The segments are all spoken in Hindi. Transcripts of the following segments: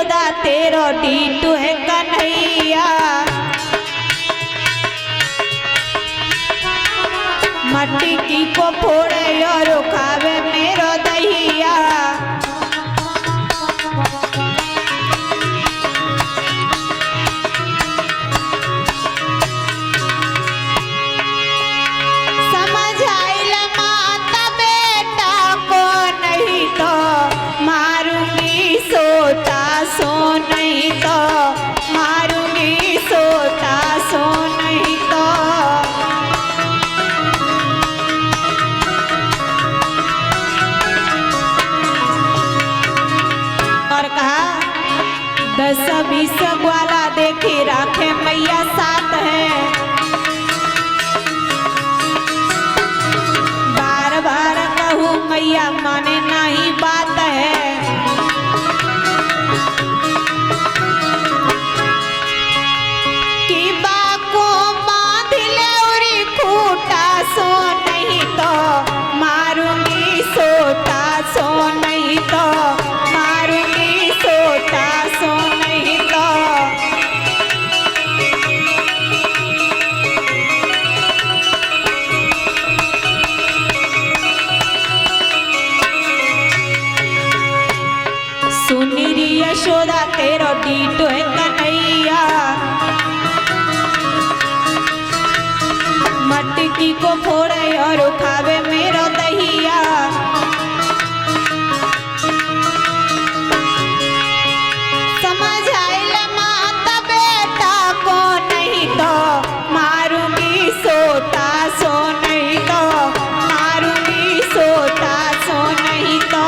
यशोदा तेरो डीटू है कन्हैया, मटकी को फोड़े और खावे मेरो दहिया। समझ आइल माता बेटा को नहीं तो मारूंगी सोता सो नहीं तो मारूंगी सोता सो नहीं तो। और कहा 10-20 ग्वाला देखी राखे मैया साथ है, बार बार कहूँ मैया माने नहीं बात है। कि बाको बांध ले उरी खूटा सो नहीं तो मारूंगी सोता सो नहीं तो मारूंगी सोता सो नहीं तो। सुनीरी यशोदा तेरो डीटू है कन्हैया, मटकी को फोड़े और खावे मेरो दहिया। समझ आइल माता बेटा को नहीं तो मारूंगी सोता सो नहीं तो मारूंगी सोता सो नहीं तो।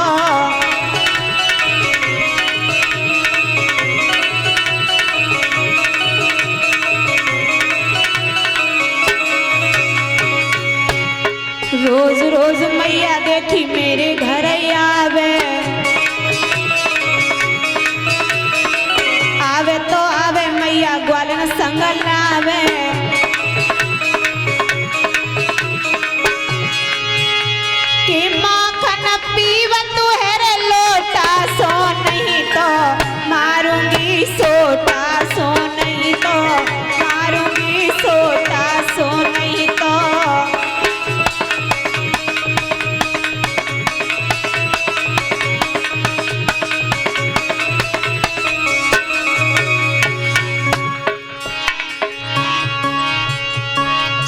रोज रोज मैया देखी मेरे घर आवे, आवे तो आवे मैया ग्वालन संग लावे। कि माखन पीव तू है रे लोटा सो नहीं तो मारूंगी सोता सो नहीं तो मारूंगी सोता सो नहीं तो।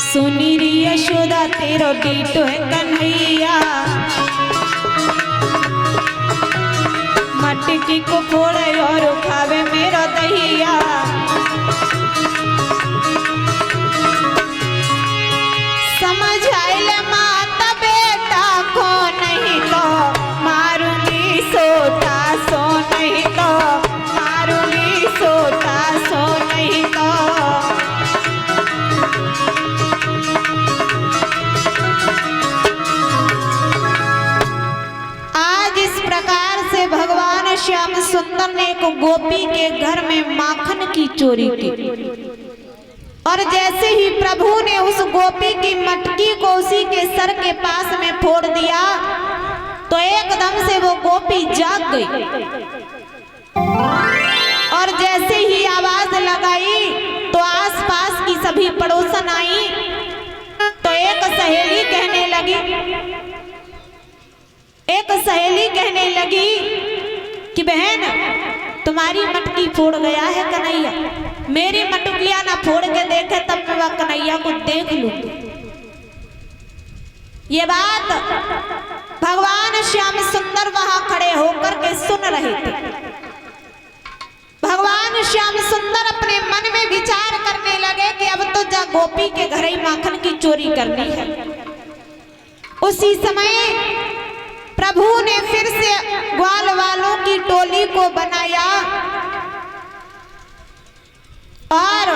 सुनीरी यशोदा तेरो डीटू है कन्हैया, मटकी को फोड़े और खावे मेरो दहिया। समझ आइल माता बेटा को नहीं तो मारूंगी सोता सो नहीं तो मारूंगी सोता सो नहीं तो। भगवान श्याम सुंदर ने एक गोपी के घर में माखन की चोरी की, और जैसे ही प्रभु ने उस गोपी की मटकी को उसी के सर के पास में फोड़ दिया तो एकदम से वो गोपी जाग गई। और जैसे ही आवाज लगाई तो आसपास की सभी पड़ोसन आई तो एक सहेली कहने लगी कि बहन तुम्हारी मटकी फोड़ गया है कन्हैया, मेरी मटकिया ना फोड़ के देखे तब मैं वह कन्हैया को देख लूंगी। ये बात भगवान श्याम सुंदर वहां खड़े होकर के सुन रहे थे। भगवान श्याम सुंदर अपने मन में विचार करने लगे कि अब तो जा गोपी के घर ही माखन की चोरी करनी है। उसी समय प्रभु ने फिर से ग्वाल वालों की टोली को बनाया और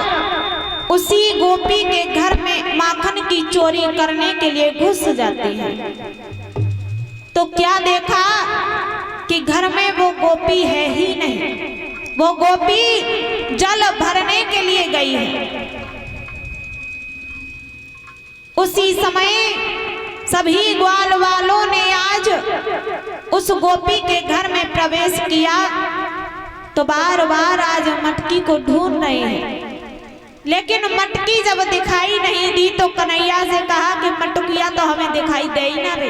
उसी गोपी के घर में माखन की चोरी करने के लिए घुस जाते हैं। तो क्या देखा कि घर में वो गोपी है ही नहीं, वो गोपी जल भरने के लिए गई है। उसी समय सभी ग्वाल वालों ने आज उस गोपी के घर में प्रवेश किया तो बार बार आज मटकी को ढूंढ रहे हैं, लेकिन मटकी जब दिखाई नहीं दी तो कन्हैया से कहा कि मटकिया तो हमें दिखाई दे ही ना रे।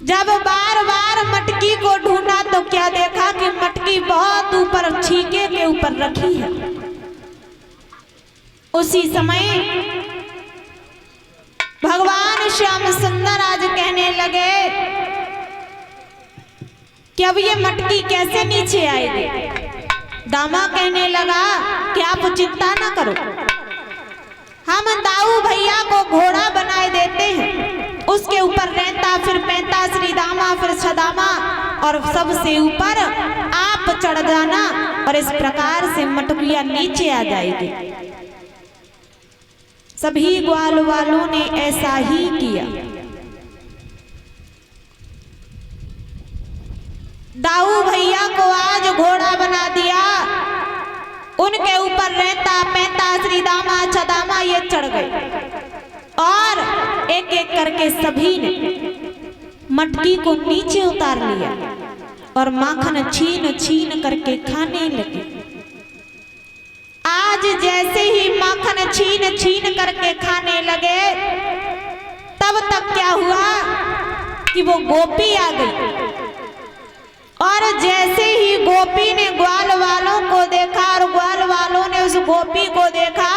जब बार बार मटकी को ढूंढा तो क्या देखा कि मटकी बहुत ऊपर छीके के ऊपर रखी है। उसी समय भगवान श्याम सुंदर आज कहने लगे कि अब ये मटकी कैसे नीचे आएगी। दामा कहने लगा कि आप चिंता ना करो, हम दाऊ भैया को घोड़ा बनाए देते हैं, उसके ऊपर रहता फिर पैंता श्री दामा फिर सदामा और सबसे ऊपर आप चढ़ जाना और इस प्रकार से मटकिया नीचे आ जाएगी। सभी ग्वाल वालों ने ऐसा ही किया। दाऊ भैया को आज घोड़ा बना दिया, उनके ऊपर रहता पैंता श्री दामा छदामा ये चढ़ गए और एक एक करके सभी ने मटकी को नीचे उतार लिया और माखन छीन छीन करके खाने लगे। आज जैसे ही माखन छीन छीन करके खाने लगे तब तक क्या हुआ कि वो गोपी आ गई और जैसे ही गोपी ने ग्वाल वालों को देखा और ग्वाल वालों ने उस गोपी को देखा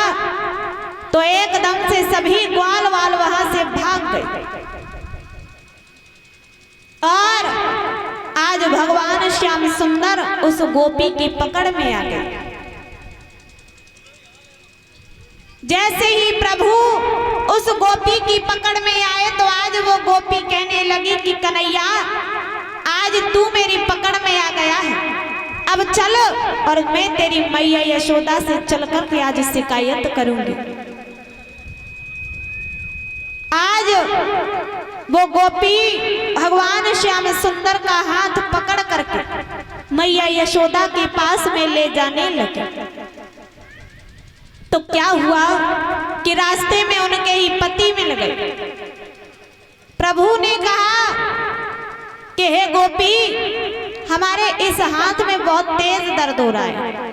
तो एकदम से सभी ग्वाल वाल वहां से भाग गए और आज भगवान श्याम सुंदर उस गोपी की पकड़ में आ गए। जैसे ही प्रभु उस गोपी की पकड़ में आए तो आज वो गोपी कहने लगी कि कन्हैया आज तू मेरी पकड़ में आ गया है, अब चल और मैं तेरी मैया यशोदा से चलकर के आज शिकायत करूंगी। आज वो गोपी भगवान श्याम सुंदर का हाथ पकड़ करके मैया यशोदा के पास में ले जाने लगे। तो क्या हुआ कि रास्ते में उनके ही पति मिल गए। प्रभु ने कहा कि हे गोपी, हमारे इस हाथ में बहुत तेज दर्द हो रहा है,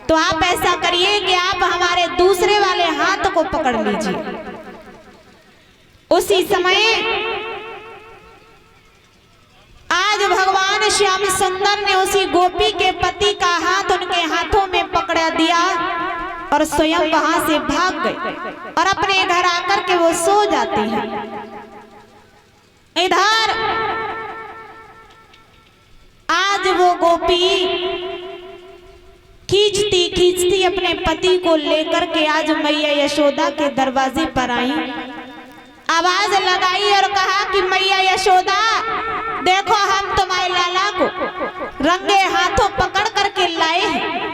तो आप ऐसा करिए कि आप हमारे दूसरे वाले हाथ को पकड़ लीजिए। उसी समय आज भगवान श्याम सुंदर ने उसी गोपी के पति का हाथ उनके हाथों में पकड़ा दिया और स्वयं वहां से भाग गए और अपने घर आकर के वो सो जाते हैं। इधर आज वो गोपी खींचती खींचती अपने पति को लेकर के आज मैया यशोदा के दरवाजे पर आई, आवाज लगाई और कहा कि मैया यशोदा, देखो हम तुम्हारे लाला को रंगे हाथों पकड़ करके लाए हैं।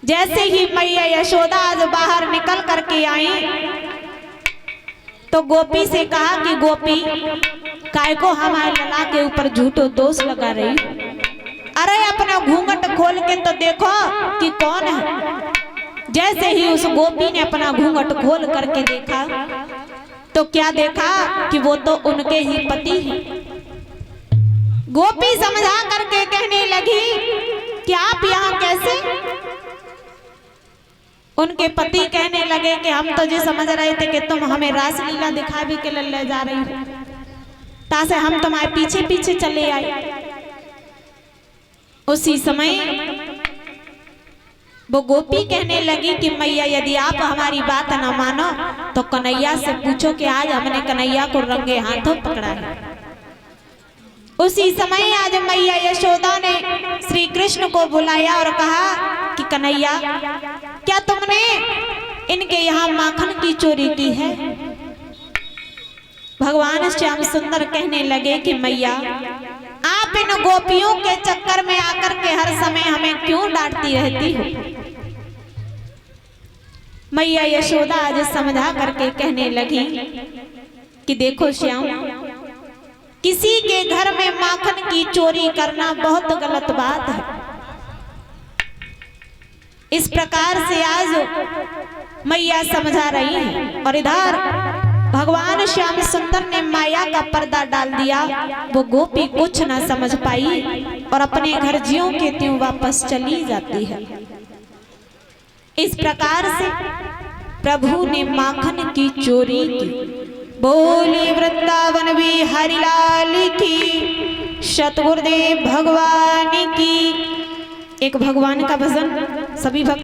जैसे ही मैया यशोदा आज बाहर निकल करके आई तो गोपी से कहा कि गोपी, काय को हमारे लला के ऊपर झूठो दोष लगा रही? अरे अपना घूंघट खोल के तो देखो कि कौन है। जैसे ही उस गोपी ने अपना घूंघट खोल करके देखा तो क्या देखा कि वो तो उनके ही पति हैं। गोपी समझा करके कहने लगी कि आप यहाँ कैसे? उनके पति कहने लगे कि हम तो जो समझ रहे थे कि तुम हमें रासलीला दिखा भी के ले जा रही हो, तासे हम तुम्हारे पीछे पीछे चले आए। उसी समय वो गोपी कहने लगी कि मैया, यदि आप हमारी बात न मानो तो कन्हैया से पूछो कि आज हमने कन्हैया को रंगे हाथों पकड़ा है। उसी समय आज मैया यशोदा ने श्री कृष्ण को बुलाया और कहा कि कन्हैया, क्या तुमने इनके यहाँ माखन की चोरी की है? भगवान श्याम सुंदर कहने लगे कि मैया, आप इन गोपियों के चक्कर में आकर के हर समय हमें क्यों डांटती रहती हो? मैया यशोदा आज समझा करके कहने लगी कि देखो श्याम, किसी के घर में माखन की चोरी करना बहुत गलत बात है। इस प्रकार से आज मैया समझा रही है। और इधर भगवान श्याम सुंदर ने माया का पर्दा डाल दिया। वो गोपी कुछ ना समझ पाई और अपने घर ज्यों के त्यों वापस चली जाती है। इस प्रकार से प्रभु ने माखन की चोरी की। बोली वृंदावन बिहारी लाल की, सतगुरुदेव भगवान की। एक भगवान का भजन सभी भक्त